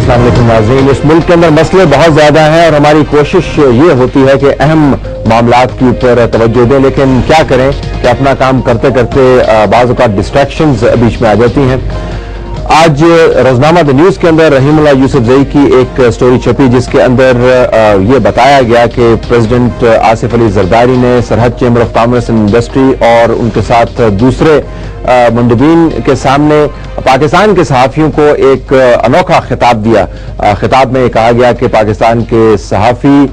السلام علیکم ناظرین. اس ملک کے اندر مسئلے بہت زیادہ ہیں اور ہماری کوشش یہ ہوتی ہے کہ اہم معاملات کے اوپر توجہ دیں, لیکن کیا کریں کہ اپنا کام کرتے کرتے بعض اوقات ڈسٹریکشنز بیچ میں آ جاتی ہیں. آج روزنامہ دا نیوز کے اندر رحیم اللہ یوسف زئی کی ایک سٹوری چھپی جس کے اندر یہ بتایا گیا کہ پریزیڈنٹ آصف علی زرداری نے سرحد chamber of commerce and industry اور ان کے ساتھ دوسرے مندوبین کے سامنے پاکستان کے صحافیوں کو ایک انوکھا خطاب دیا. خطاب میں یہ کہا گیا کہ پاکستان کے صحافی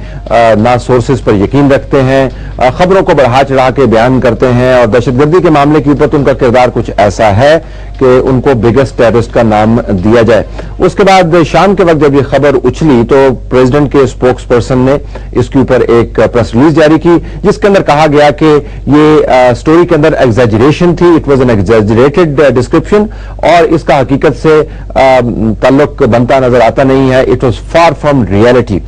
نہ سورسز پر یقین رکھتے ہیں, خبروں کو بڑھا چڑھا کے بیان کرتے ہیں اور دہشت گردی کے معاملے کے اوپر ان کا کردار کچھ ایسا ہے کہ ان کو بگیسٹ ٹیررسٹ کا نام دیا جائے. اس کے بعد شام کے وقت جب یہ خبر اچھلی تو پریزیڈنٹ کے اسپوکس پرسن نے اس کے اوپر ایک پریس ریلیز جاری کی جس کے اندر کہا گیا کہ یہ سٹوری کے اندر ایگزیجریشن تھی, it was an exaggerated description اور اس کا حقیقت سے تعلق بنتا نظر آتا نہیں ہے. It was for from reality.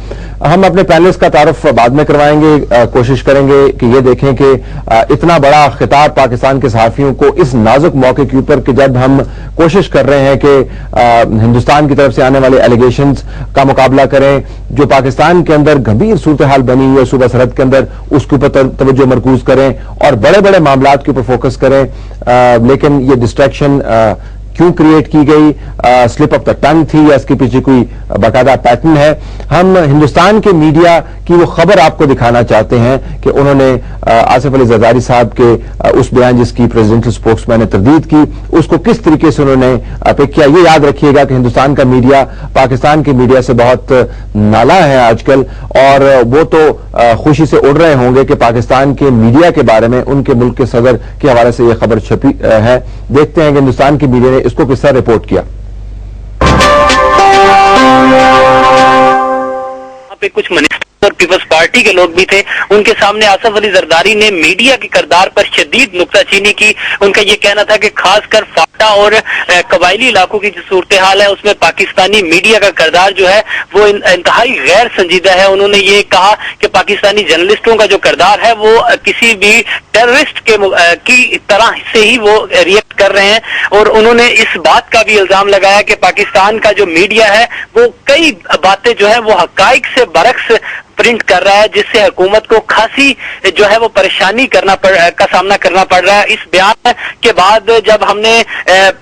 ہم اپنے پینلسٹ کا تعارف بعد میں کروائیں گے, کوشش کریں گے کہ یہ دیکھیں کہ اتنا بڑا خطاب پاکستان کے صحافیوں کو اس نازک موقع کے اوپر کہ جب ہم کوشش کر رہے ہیں کہ ہندوستان کی طرف سے آنے والے ایلیگیشنز کا مقابلہ کریں, جو پاکستان کے اندر گمبھیر صورتحال بنی ہوئی ہے صوبہ سرحد کے اندر اس کے اوپر توجہ مرکوز کریں اور بڑے بڑے معاملات کے اوپر فوکس کریں, لیکن یہ ڈسٹریکشن کیوں کریٹ کی گئی, سلپ آف دا ٹنگ تھی یا اس کے پیچھے کوئی باقاعدہ پیٹرن ہے. ہم ہندوستان کے میڈیا کی وہ خبر آپ کو دکھانا چاہتے ہیں کہ انہوں نے آصف علی زرداری صاحب کے اس بیان جس کی پریزیڈنٹل اسپوکس مین نے تردید کی اس کو کس طریقے سے انہوں نے پک کیا. یہ یاد رکھیے گا کہ ہندوستان کا میڈیا پاکستان کے میڈیا سے بہت نالا ہے آج کل, اور وہ تو خوشی سے اڑ رہے ہوں گے کہ پاکستان کے میڈیا کے بارے میں ان کے ملک کے صدر کے حوالے سے یہ خبر چھپی ہے. دیکھتے ہیں کہ ہندوستان کی میڈیا نے اس کو کس طرح رپورٹ کیا. کچھ منسٹر اور پیپلز پارٹی کے لوگ بھی تھے, ان کے سامنے آصف علی زرداری نے میڈیا کے کردار پر شدید نکتہ چینی کی. ان کا یہ کہنا تھا کہ خاص کر فاٹا اور قبائلی علاقوں کی جو صورتحال ہے اس میں پاکستانی میڈیا کا کردار جو ہے وہ انتہائی غیر سنجیدہ ہے. انہوں نے یہ کہا کہ پاکستانی جرنلسٹوں کا جو کردار ہے وہ کسی بھی ٹیررسٹ کی طرح سے ہی وہ ریئیکٹ کر رہے ہیں, اور انہوں نے اس بات کا بھی الزام لگایا کہ پاکستان کا جو میڈیا ہے وہ کئی باتیں جو ہے وہ حقائق سے برعکس پرنٹ کر رہا ہے, جس سے حکومت کو خاصی جو ہے وہ پریشانی کا سامنا کرنا پڑ رہا ہے. اس بیان کے بعد جب ہم نے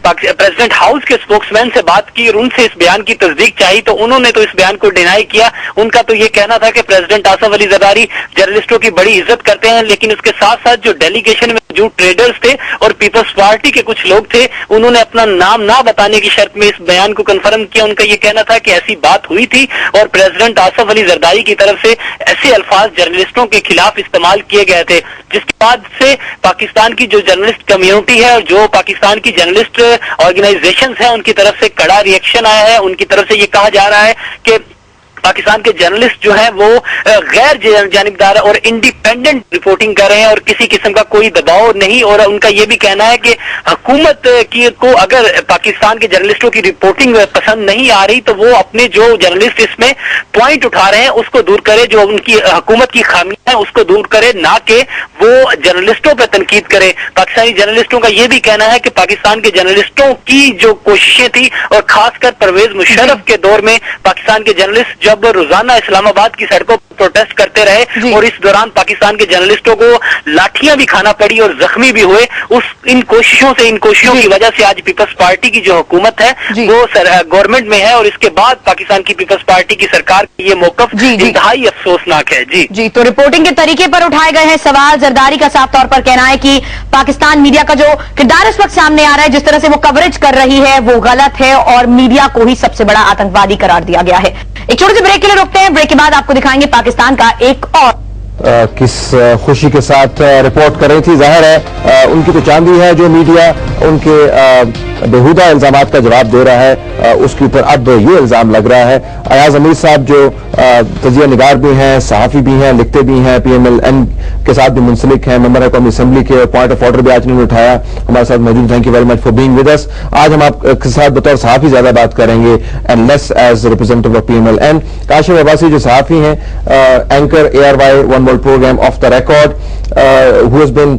پریزیڈنٹ ہاؤس کے اسپوکس مین سے بات کی اور ان سے اس بیان کی تصدیق چاہی تو انہوں نے تو اس بیان کو ڈینائی کیا. ان کا تو یہ کہنا تھا کہ پریزیڈنٹ آصف علی زرداری جرنلسٹوں کی بڑی عزت کرتے ہیں, لیکن اس کے ساتھ ساتھ جو ڈیلیگیشن میں جو ٹریڈرز تھے اور پیپلز پارٹی کے کچھ لوگ تھے انہوں نے اپنا نام نہ بتانے کی شرط میں اس بیان کو کنفرم کیا. ان کا یہ کہنا تھا کہ ایسی بات ہوئی تھی اور پریزیڈنٹ آصف علی زرداری کی طرف سے ایسے الفاظ جرنلسٹوں کے خلاف استعمال کیے گئے تھے, جس کے بعد سے پاکستان کی جو جرنلسٹ کمیونٹی ہے اور جو پاکستان کی جرنلسٹ آرگنائزیشنز ہیں ان کی طرف سے کڑا ریئیکشن آیا ہے. ان کی طرف سے یہ کہا جا رہا ہے کہ پاکستان کے جرنلسٹ جو ہیں وہ غیر جانبدار اور انڈیپینڈنٹ رپورٹنگ کر رہے ہیں اور کسی قسم کا کوئی دباؤ نہیں. اور ان کا یہ بھی کہنا ہے کہ حکومت کو اگر پاکستان کے جرنلسٹوں کی رپورٹنگ پسند نہیں آ رہی تو وہ اپنے جو جرنلسٹ اس میں پوائنٹ اٹھا رہے ہیں اس کو دور کرے, جو ان کی حکومت کی خامیاں ہیں اس کو دور کرے, نہ کہ وہ جرنلسٹوں پہ تنقید کرے. پاکستانی جرنلسٹوں کا یہ بھی کہنا ہے کہ پاکستان کے جرنلسٹوں کی جو کوششیں تھی اور خاص کر پرویز مشرف کے دور میں پاکستان کے جرنلسٹ جب روزانہ اسلام آباد کی سڑکوں پر پروٹیسٹ کرتے رہے اور اس دوران پاکستان کے جرنلسٹوں کو لاٹھیاں بھی کھانا پڑی اور زخمی بھی ہوئے, ان کوششوں کی وجہ سے آج پیپلز پارٹی کی جو حکومت ہے وہ گورنمنٹ میں ہے, اور اس کے بعد پاکستان کی پیپلز پارٹی کی سرکار کا یہ موقف انتہائی افسوسناک ہے. جی تو رپورٹنگ کے طریقے پر اٹھائے گئے ہیں سوال. زرداری کا صاف طور پر کہنا ہے کہ پاکستان میڈیا کا جو کردار اس وقت سامنے آ رہا ہے, جس طرح سے وہ کوریج کر رہی ہے وہ غلط ہے اور میڈیا کو ہی سب سے بڑا آتنکوادی قرار دیا گیا ہے. ایک چھوٹے سے بریک کے لیے روکتے ہیں, بریک کے بعد آپ کو دکھائیں گے پاکستان کا ایک اور کس خوشی کے ساتھ رپورٹ کر رہی تھی. ظاہر ہے ان کی تو چاندی ہے جو میڈیا ان کے بےہودہ الزامات کا جواب دے رہا ہے, اس کے اوپر اب یہ الزام لگ رہا ہے. ایاز امیر صاحب جو تجزیہ نگار بھی ہیں, صحافی بھی ہیں, لکھتے بھی ہیں, پی ایم ایل این کے ساتھ بھی منسلک ہیں, ممبر قومی اسمبلی کے, پوائنٹ آف آرڈر بھی آج انہوں نے اٹھایا, ہمارے ساتھ موجود. Thank you very much for being with us. آج ہم آپ کے ساتھ بطور صحافی زیادہ بات کریں گے and less as representative of P M L N. Kashif Abbasi جو صحافی ہیں, anchor ARY one world program of the record, who has been